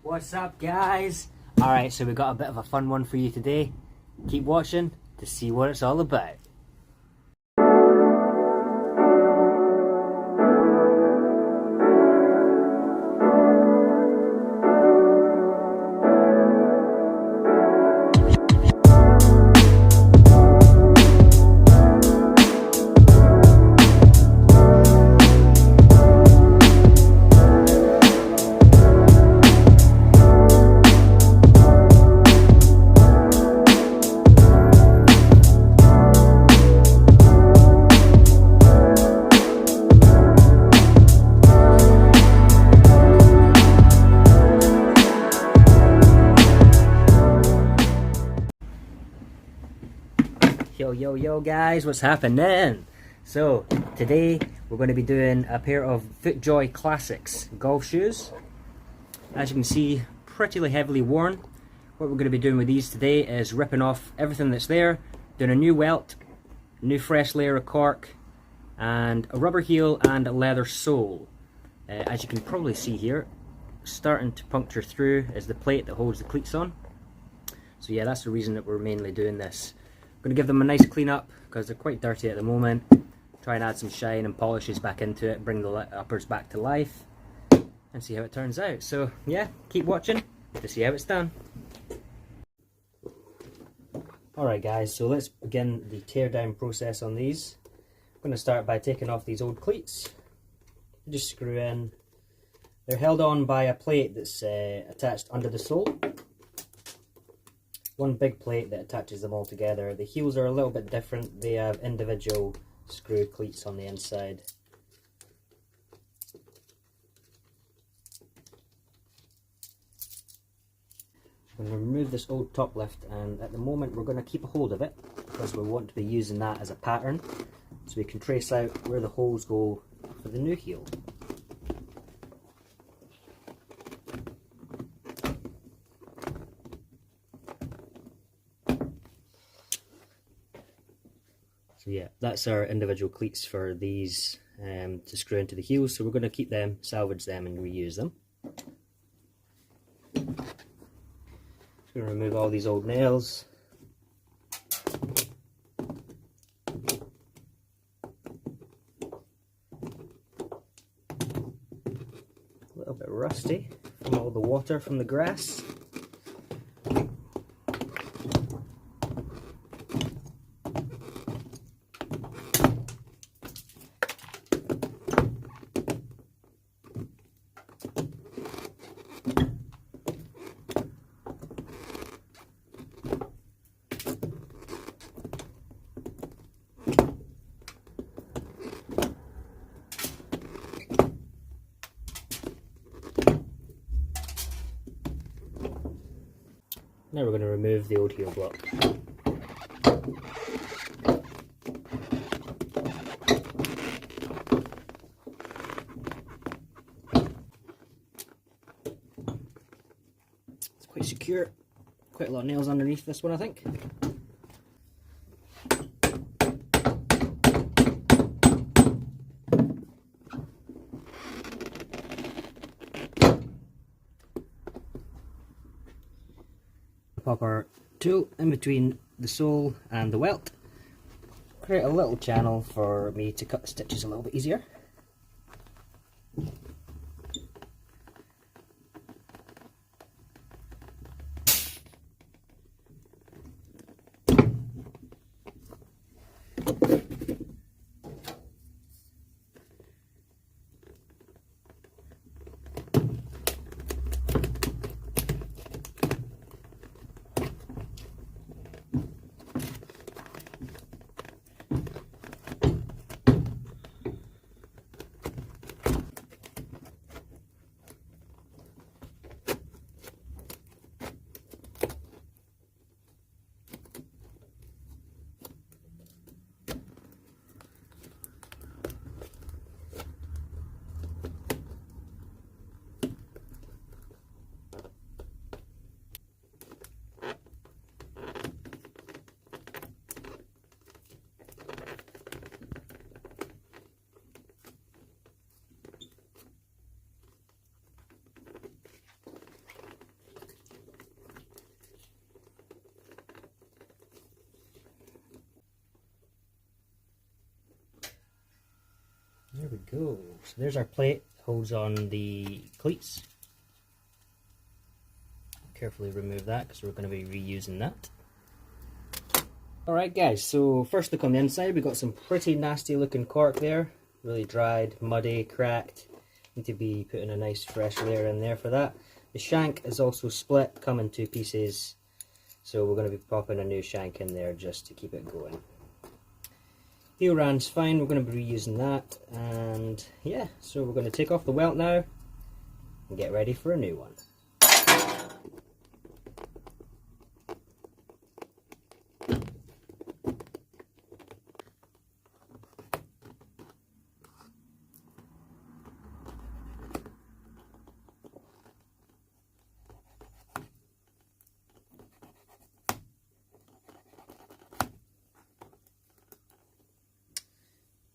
What's up, guys? Alright, so we got a bit of a fun one for you today. Keep watching to see what it's all about. Yo guys, what's happening? So today we're going to be doing a pair of Footjoy Classics golf shoes. As you can see, pretty heavily worn. What we're going to be doing with these today is ripping off everything that's there, doing a new welt, new fresh layer of cork, and a rubber heel and a leather sole. As you can probably see here, starting to puncture through is the plate that holds the cleats on. So yeah, that's the reason that we're mainly doing this. Going to give them a nice clean up because they're quite dirty at the moment. Try and add some shine and polishes back into it, bring the uppers back to life, and see how it turns out. So yeah, keep watching to see how it's done. Alright guys, so let's begin the tear down process on these. I'm going to start by taking off these old cleats. Just screw in. They're held on by a plate that's attached under the sole. One big plate that attaches them all together. The heels are a little bit different. They have individual screw cleats on the inside. I'm going to remove this old top lift, and at the moment we're going to keep a hold of it because we want to be using that as a pattern so we can trace out where the holes go for the new heel. Yeah, that's our individual cleats for these to screw into the heels, so we're going to keep them, salvage them and reuse them. Just going to remove all these old nails. A little bit rusty from all the water from the grass. Now we're going to remove the old heel block. It's quite secure. Quite a lot of nails underneath this one, I think. Pop our tool in between the sole and the welt. Create a little channel for me to cut the stitches a little bit easier. There we go. So there's our plate, holds on the cleats. Carefully remove that because we're going to be reusing that. Alright guys, so first look on the inside. We've got some pretty nasty looking cork there. Really dried, muddy, cracked. Need to be putting a nice fresh layer in there for that. The shank is also split, come in 2 pieces. So we're going to be popping a new shank in there just to keep it going. Heel round's fine, we're going to be reusing that. And yeah, so we're going to take off the welt now and get ready for a new one.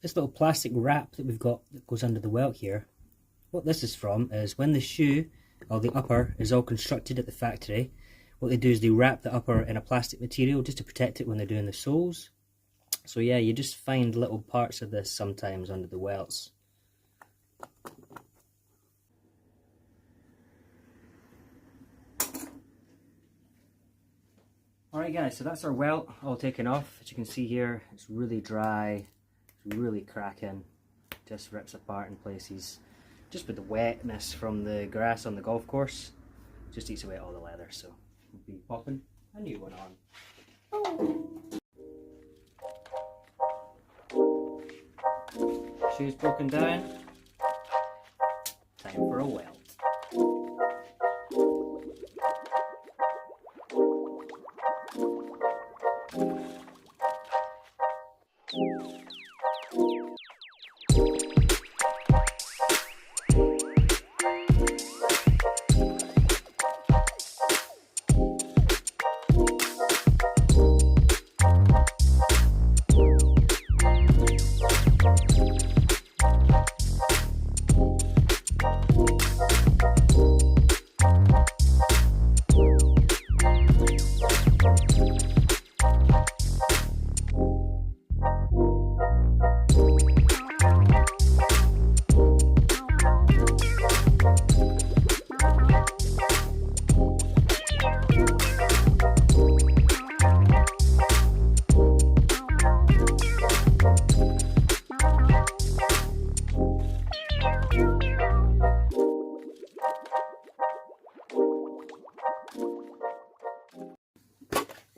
This little plastic wrap that we've got that goes under the welt here, what this is from is when the shoe, or the upper, is all constructed at the factory, what they do is they wrap the upper in a plastic material just to protect it when they're doing the soles. So yeah, you just find little parts of this sometimes under the welts. Alright guys, so that's our welt all taken off. As you can see here, it's really dry. Really cracking, just rips apart in places, just with the wetness from the grass on the golf course, just eats away all the leather. So we'll be popping a new one on. Shoes broken down, time for a welt.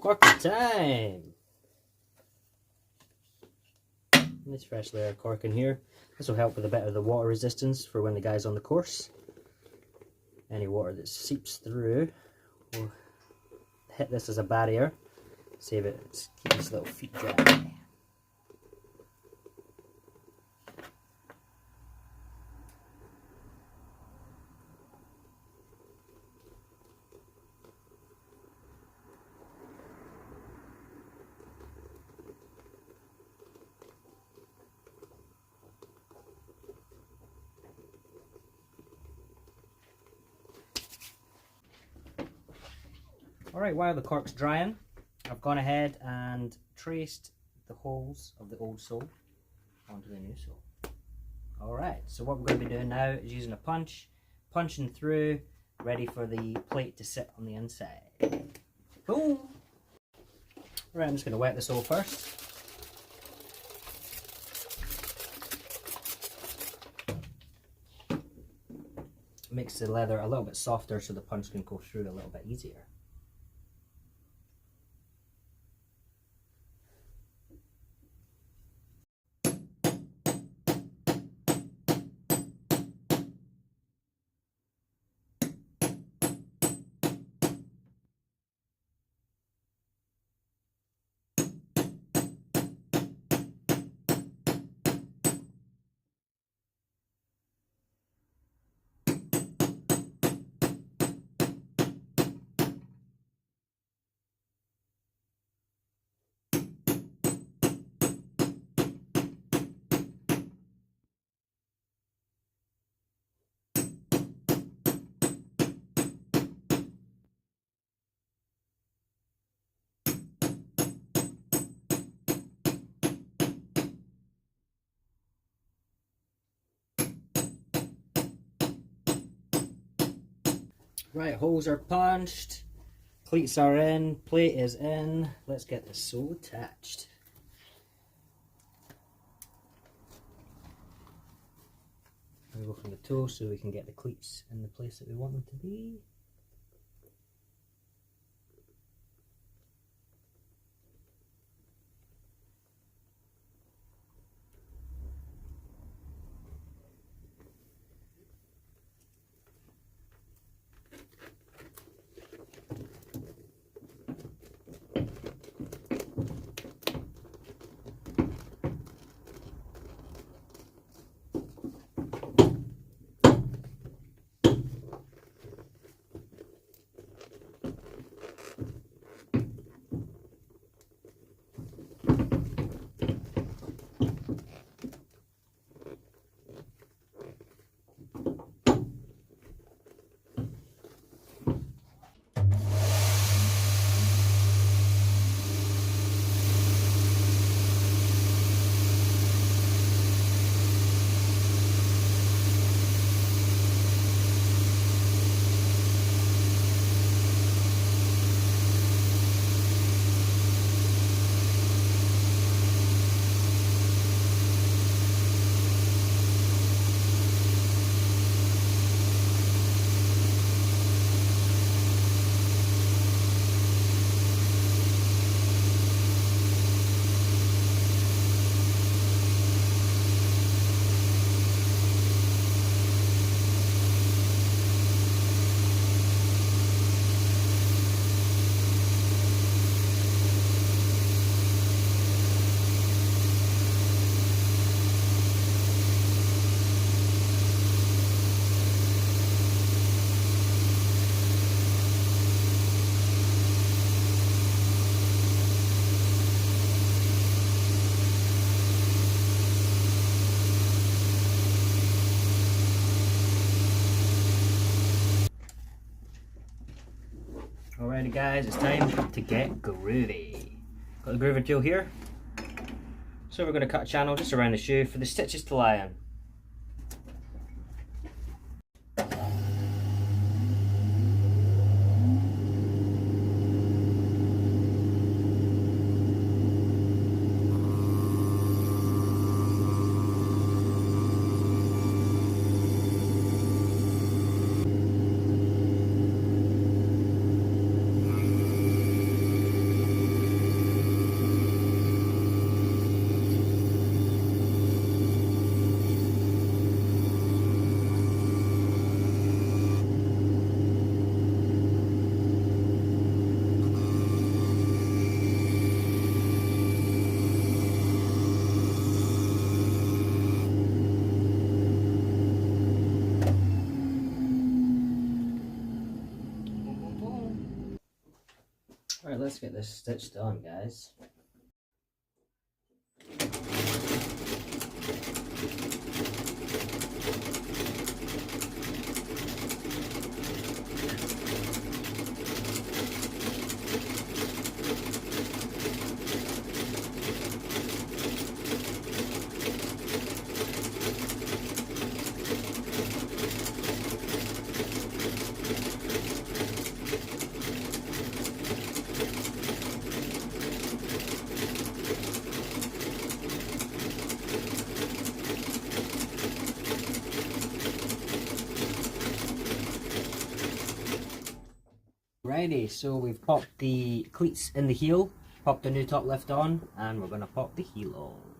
Corking time! Nice fresh layer of cork in here. This will help with a bit of the water resistance for when the guy's on the course. Any water that seeps through will hit this as a barrier, save it, keep his little feet dry. Alright, while the cork's drying, I've gone ahead and traced the holes of the old sole onto the new sole. Alright, so what we're going to be doing now is using a punch, punching through, ready for the plate to sit on the inside. Boom! Alright, I'm just going to wet the sole first. Makes the leather a little bit softer so the punch can go through a little bit easier. Right, holes are punched, cleats are in, plate is in. Let's get this sole attached. We go from the toe so we can get the cleats in the place that we want them to be. Alrighty guys, it's time to get groovy. Got the groover tool here. So we're going to cut a channel just around the shoe for the stitches to lie in. Alright, let's get this stitched on, guys. Righty, so we've popped the cleats in the heel, popped the new top lift on, and we're going to pop the heel on.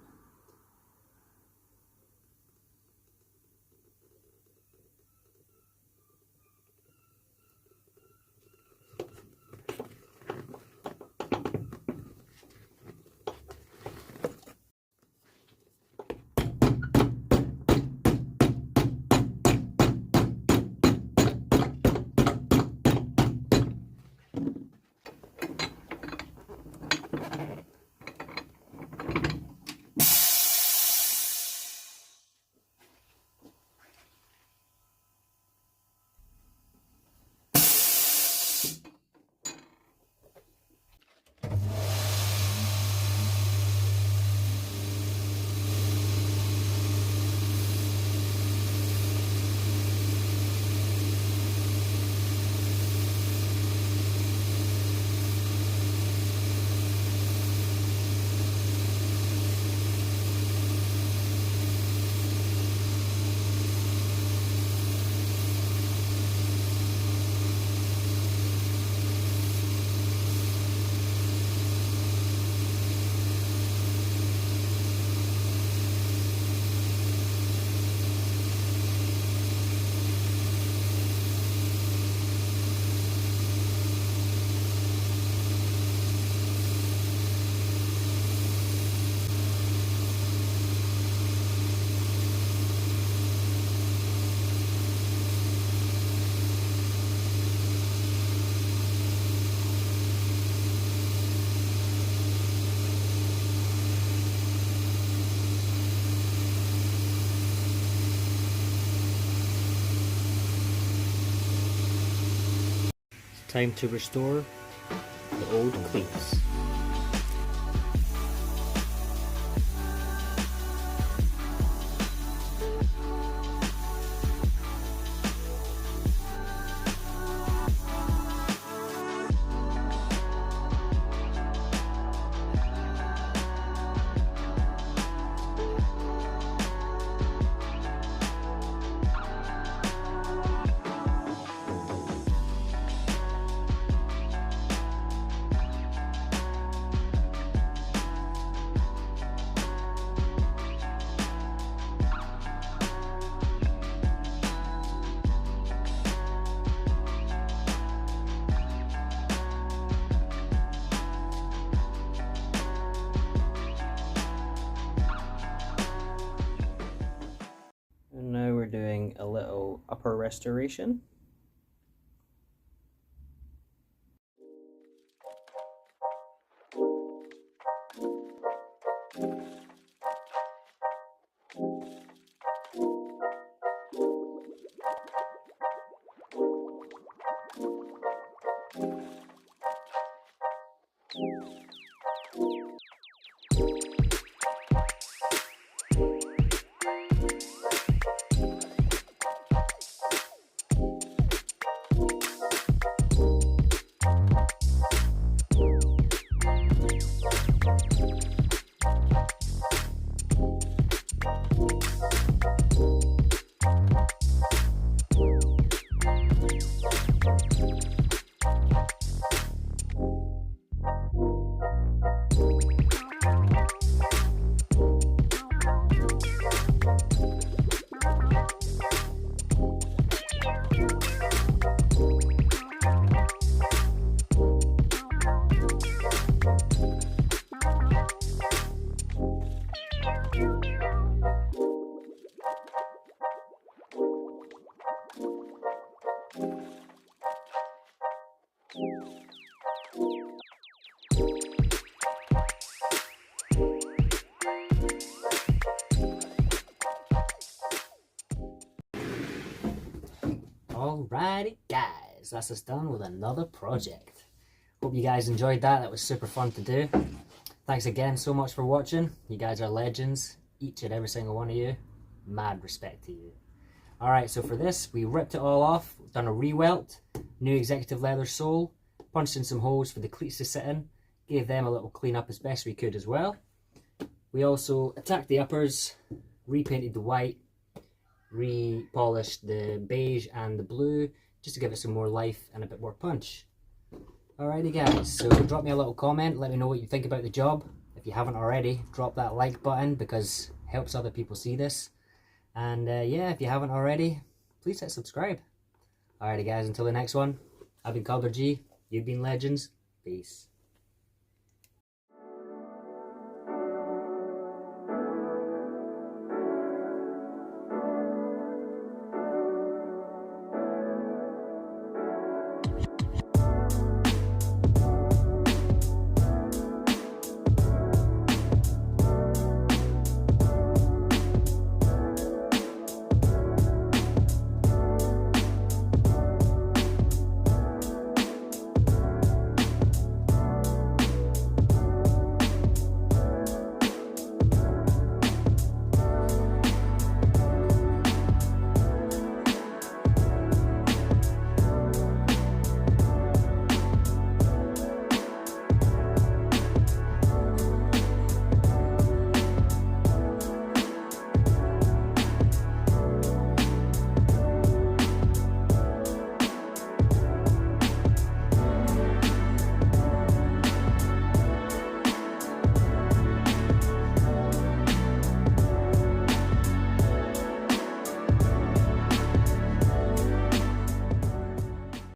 Time to restore the old cleats. And now we're doing a little upper restoration. Alrighty guys, that's us done with another project. Hope you guys enjoyed that. That was super fun to do. Thanks again so much for watching. You guys are legends, each and every single one of you. Mad respect to you. Alright, so for this, we ripped it all off, done a re-welt, new executive leather sole, punched in some holes for the cleats to sit in, gave them a little clean up as best we could as well. We also attacked the uppers, repainted the white, re-polished the beige and the blue, just to give it some more life and a bit more punch. Alrighty guys, so drop me a little comment, let me know what you think about the job. If you haven't already, drop that like button because it helps other people see this. And yeah, if you haven't already, please hit subscribe. Alrighty guys, until the next one, I've been Cobbler G, you've been legends, peace.